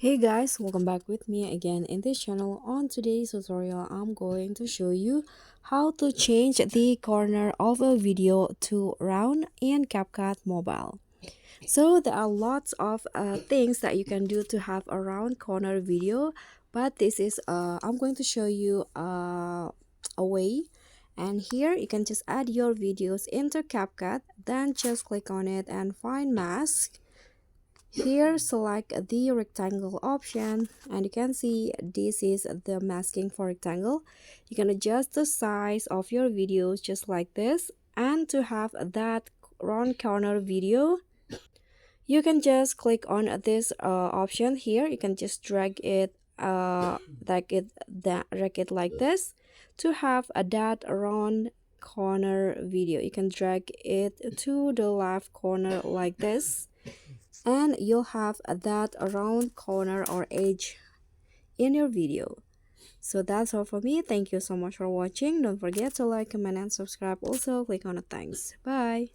Hey guys, welcome back with me again in this channel. On today's tutorial, I'm going to show you how to change the corner of a video to round in CapCut Mobile. So there are lots of things that you can do to have a round corner video, but this is I'm going to show you a way. And here you can just add your videos into CapCut, then just click on it and find mask. Here select the rectangle option and you can see this is the masking for rectangle. You can adjust the size of your videos just like this, and to have that round corner video you can just click on this option here. You can just drag it like this to have a that round corner video. You can drag it to the left corner like this, and you'll have that round corner or edge in your video. So that's all for me. Thank you so much for watching. Don't forget to like, comment, and subscribe. Also click on the thanks. Bye.